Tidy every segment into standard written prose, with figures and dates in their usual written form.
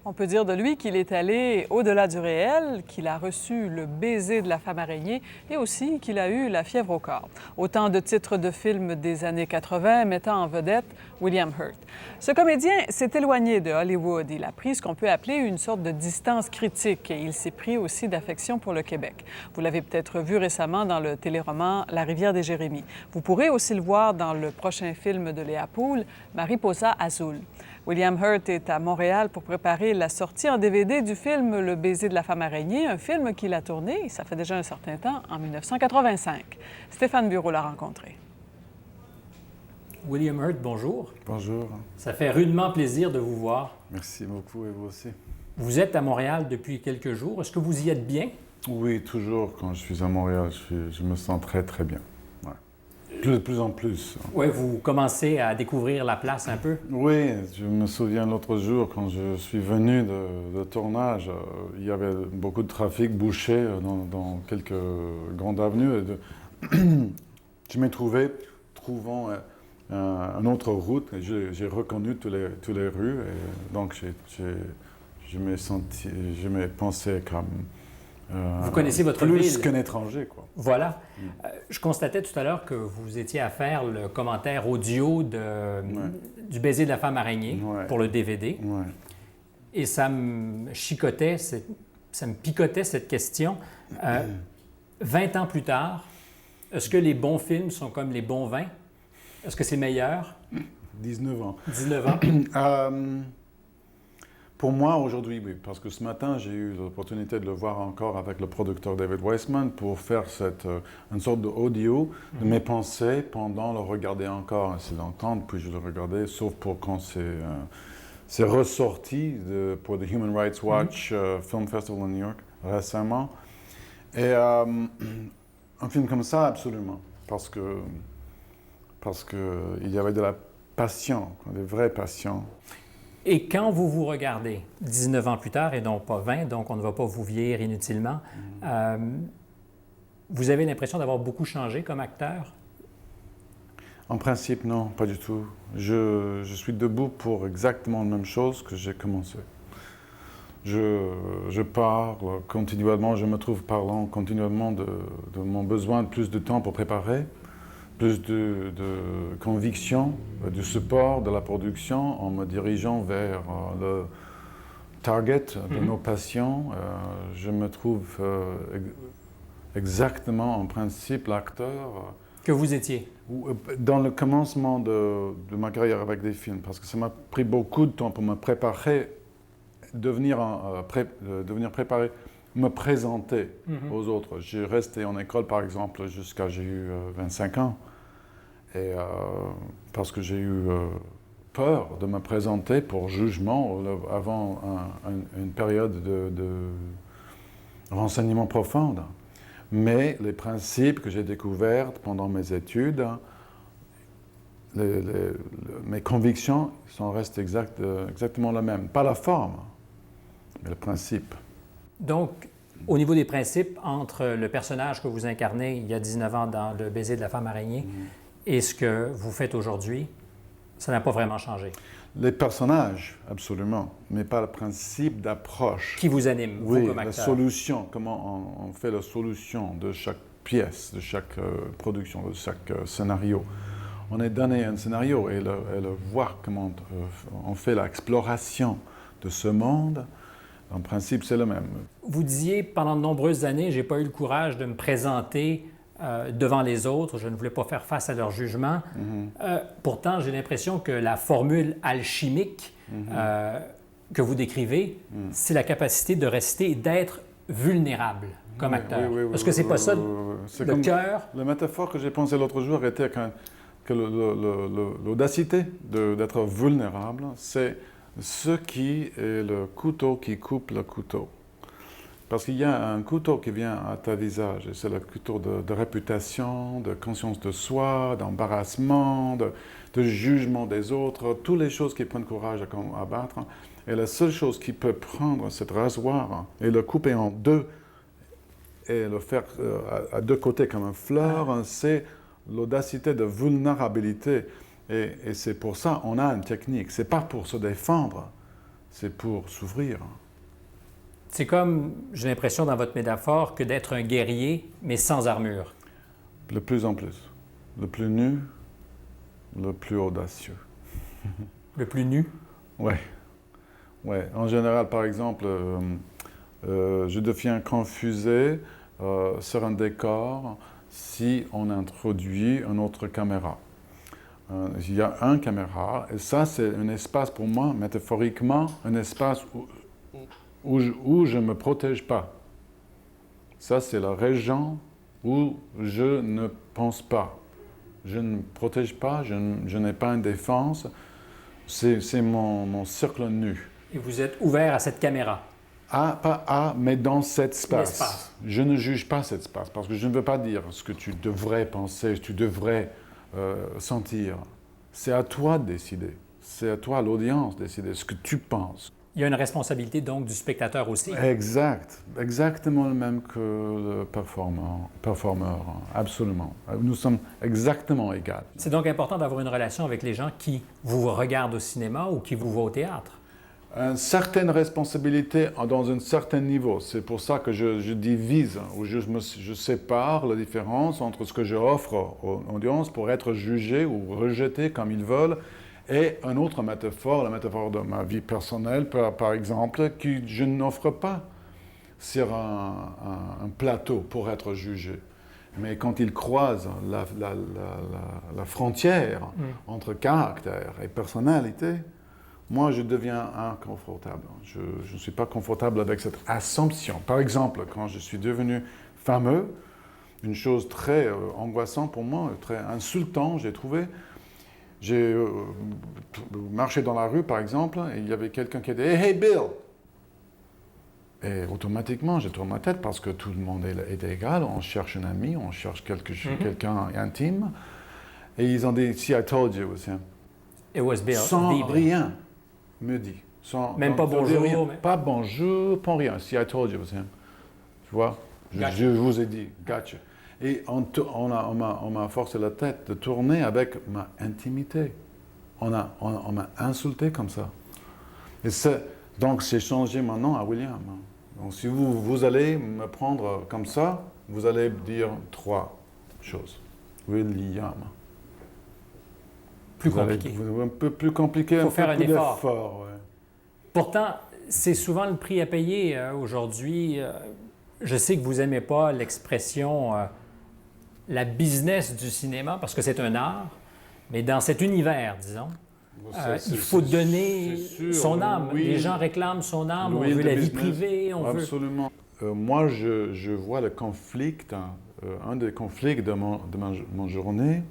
On peut dire de lui qu'il est allé au-delà du réel, qu'il a reçu le baiser de la femme araignée et aussi qu'il a eu la fièvre au corps. Autant de titres de films des années 80 mettant en vedette William Hurt. Ce comédien s'est éloigné de Hollywood. Il a pris ce qu'on peut appeler une sorte de distance critique et il s'est pris aussi d'affection pour le Québec. Vous l'avez peut-être vu récemment dans le téléroman La rivière des Jérémies. Vous pourrez aussi le voir dans le prochain film de Léa Poul, Mariposa Azul. William Hurt est à Montréal pour préparer la sortie en DVD du film Le baiser de la femme araignée, un film qu'il a tourné, ça fait déjà un certain temps, en 1985. Stéphane Bureau l'a rencontré. William Hurt, bonjour. Bonjour. Ça fait rudement plaisir de vous voir. Merci beaucoup et vous aussi. Vous êtes à Montréal depuis quelques jours. Est-ce que vous y êtes bien? Oui, toujours. Quand je suis à Montréal, je me sens très, très bien. De plus en plus. Oui, vous commencez à découvrir la place un peu? Oui, je me souviens l'autre jour, quand je suis venu de tournage, il y avait beaucoup de trafic bouché dans quelques grandes avenues. Je m'ai trouvant une autre route, et j'ai reconnu toutes les rues, et donc je m'ai pensé comme... vous connaissez votre plus ville. Plus qu'un étranger, quoi. Voilà. Je constatais tout à l'heure que vous étiez à faire le commentaire audio du baiser de la femme araignée pour le DVD. Ouais. Et ça me chicotait, ça me picotait cette question. 20 ans plus tard, est-ce que les bons films sont comme les bons vins? Est-ce que c'est meilleur? 19 ans. 19 ans. Pour moi, aujourd'hui, oui, parce que ce matin, j'ai eu l'opportunité de le voir encore avec le producteur David Weissman pour faire une sorte d'audio de mes pensées pendant le regarder encore assez longtemps, puis je le regardais, sauf pour quand c'est ressorti pour le Human Rights Watch Film Festival à New York récemment. Et un film comme ça, absolument, parce que il y avait de la passion, de vraie passion. Et quand vous vous regardez 19 ans plus tard, et non pas 20, donc on ne va pas vous vieillir inutilement, vous avez l'impression d'avoir beaucoup changé comme acteur? En principe, non, pas du tout. Je suis debout pour exactement la même chose que j'ai commencé. Je parle continuellement, je me trouve parlant continuellement de mon besoin de plus de temps pour préparer, plus de conviction, du support de la production en me dirigeant vers le target de nos patients. Je me trouve exactement, en principe, l'acteur que vous étiez. Dans le commencement de ma carrière avec des films, parce que ça m'a pris beaucoup de temps pour me préparer, devenir préparé, me présenter aux autres. J'ai resté en école, par exemple, jusqu'à j'ai eu 25 ans. Et parce que j'ai eu peur de me présenter pour jugement avant une période de renseignement profond. Mais les principes que j'ai découverts pendant mes études, mes convictions restent exactement les mêmes. Pas la forme, mais le principe. Donc, au niveau des principes, entre le personnage que vous incarnez il y a 19 ans dans Le baiser de la femme araignée et ce que vous faites aujourd'hui, ça n'a pas vraiment changé? Les personnages, absolument, mais pas le principe d'approche. Qui vous anime, vous comme acteur? La solution, comment on fait la solution de chaque pièce, de chaque production, de chaque scénario. On est donné un scénario et le voir comment on fait l'exploration de ce monde. En principe, c'est le même. Vous disiez, pendant de nombreuses années, j'ai pas eu le courage de me présenter devant les autres, je ne voulais pas faire face à leur jugement. Pourtant, j'ai l'impression que la formule alchimique que vous décrivez, c'est la capacité de rester et d'être vulnérable comme acteur. Est-ce que c'est pas ça le cœur? La métaphore que j'ai pensée l'autre jour était que l'audacité d'être vulnérable, c'est ce qui est le couteau qui coupe le couteau. Parce qu'il y a un couteau qui vient à ta visage, et c'est le couteau de réputation, de conscience de soi, d'embarrassement, de jugement des autres, toutes les choses qui prennent courage à battre. Et la seule chose qui peut prendre cette rasoir et le couper en deux, et le faire à deux côtés comme un fleur, c'est l'audacité de vulnérabilité. Et c'est pour ça qu'on a une technique. Ce n'est pas pour se défendre, c'est pour s'ouvrir. C'est comme, j'ai l'impression dans votre métaphore, que d'être un guerrier, mais sans armure. De plus en plus. Le plus nu, le plus audacieux. Le plus nu? Oui. Ouais. En général, par exemple, je deviens confusé sur un décor si on introduit une autre caméra. Il y a une caméra, et ça, c'est un espace pour moi, métaphoriquement, un espace où je ne me protège pas. Ça, c'est la région où je ne pense pas. Je ne me protège pas, je n'ai pas une défense. C'est mon cercle nu. Et vous êtes ouvert à cette caméra? Pas à, mais dans cet espace. Je ne juge pas cet espace, parce que je ne veux pas dire ce que tu devrais penser, ce que tu devrais sentir. C'est à toi de décider. C'est à toi, l'audience, de décider ce que tu penses. Il y a une responsabilité donc du spectateur aussi. Exact. Exactement le même que le performeur. Absolument. Nous sommes exactement égaux. C'est donc important d'avoir une relation avec les gens qui vous regardent au cinéma ou qui vous voient au théâtre. Une certaine responsabilité dans un certain niveau. C'est pour ça que je divise, ou je sépare la différence entre ce que je offre aux audiences pour être jugé ou rejeté comme ils veulent, et une autre métaphore, la métaphore de ma vie personnelle, par exemple, que je n'offre pas sur un plateau pour être jugé. Mais quand ils croisent la frontière entre caractère et personnalité, moi, je deviens inconfortable. Je ne suis pas confortable avec cette assumption. Par exemple, quand je suis devenu fameux, une chose très angoissante pour moi, très insultante, j'ai trouvé. J'ai marché dans la rue, par exemple, et il y avait quelqu'un qui était « Hey, Bill !» Et automatiquement, j'ai tourné ma tête parce que tout le monde est égal. On cherche un ami, on cherche quelqu'un intime. Et ils ont dit « See, I told you ». It was Bill. Sans rien me dit. Même pas bonjour. Rien, mais... Pas bonjour, pas rien. « See, I told you ». Tu vois, je vous ai dit « Gotcha ». Et on m'a forcé la tête de tourner avec ma intimité. On m'a insulté comme ça. Et donc, j'ai changé mon nom à William. Donc, si vous allez me prendre comme ça, vous allez dire 3 choses. William. Plus compliqué. Un peu plus compliqué. Il faut faire un effort. Ouais. Pourtant, c'est souvent le prix à payer aujourd'hui. Je sais que vous n'aimez pas l'expression la business du cinéma, parce que c'est un art, mais dans cet univers, disons, il faut donner son âme. Oui. Les gens réclament son âme, on veut la vie privée, on veut... Absolument. Moi, je vois le conflit, un des conflits de mon journée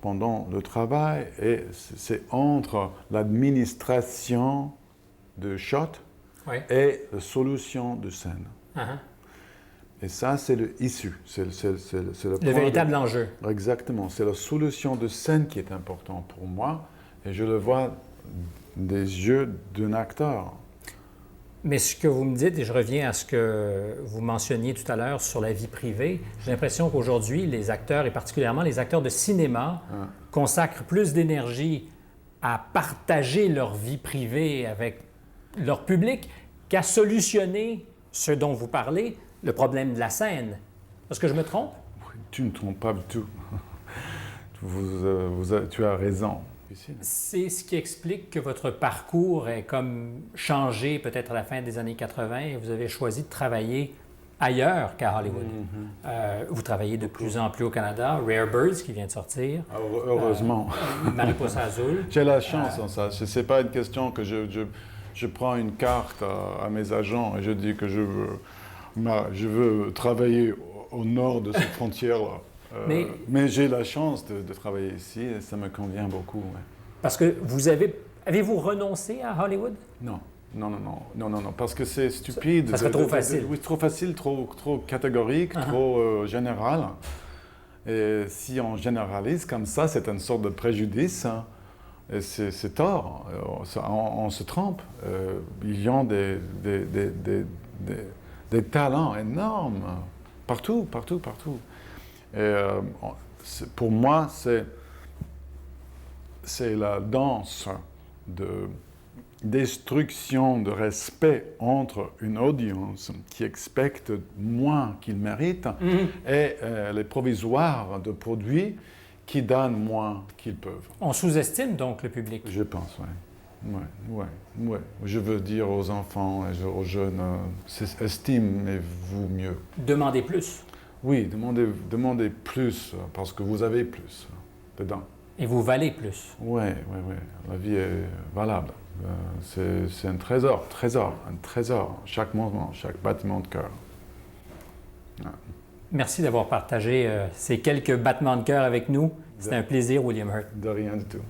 pendant le travail, et c'est entre l'administration de shot et la solution de scène. Et ça, c'est l'issue, c'est le véritable enjeu. Exactement, c'est la solution de scène qui est importante pour moi, et je le vois des yeux d'un acteur. Mais ce que vous me dites, et je reviens à ce que vous mentionniez tout à l'heure sur la vie privée, j'ai l'impression qu'aujourd'hui, les acteurs, et particulièrement les acteurs de cinéma, consacrent plus d'énergie à partager leur vie privée avec leur public qu'à solutionner ce dont vous parlez, le problème de la scène. Est-ce que je me trompe? Tu ne te trompes pas du tout. Tu as raison. C'est ce qui explique que votre parcours est comme changé peut-être à la fin des années 80 et vous avez choisi de travailler ailleurs qu'à Hollywood. Vous travaillez de plus en plus au Canada. Rare Birds qui vient de sortir. Heureusement. Mariposa Azul. J'ai la chance en ça. Ce n'est pas une question que je prends une carte à mes agents et je dis que je veux travailler au nord de cette frontière-là. Mais j'ai la chance de travailler ici et ça me convient beaucoup. Ouais. Parce que avez-vous renoncé à Hollywood? Non, parce que c'est stupide. Ça serait trop facile. Oui, trop facile, trop catégorique, trop général. Et si on généralise comme ça, c'est une sorte de préjudice. Hein, et c'est tort. On se trompe. Il y a des talents énormes partout. Et pour moi, c'est la danse destruction de respect entre une audience qui expecte moins qu'il mérite et les provisoires de produits qui donnent moins qu'ils peuvent. On sous-estime donc le public. Je pense, oui. Ouais. Je veux dire aux enfants et aux jeunes, estimez-vous mieux. Demandez plus. Oui, demandez plus parce que vous avez plus dedans. Et vous valez plus. Oui. La vie est valable. C'est un trésor, chaque moment, chaque battement de cœur. Ouais. Merci d'avoir partagé ces quelques battements de cœur avec nous. C'était un plaisir, William Hurt. De rien du tout.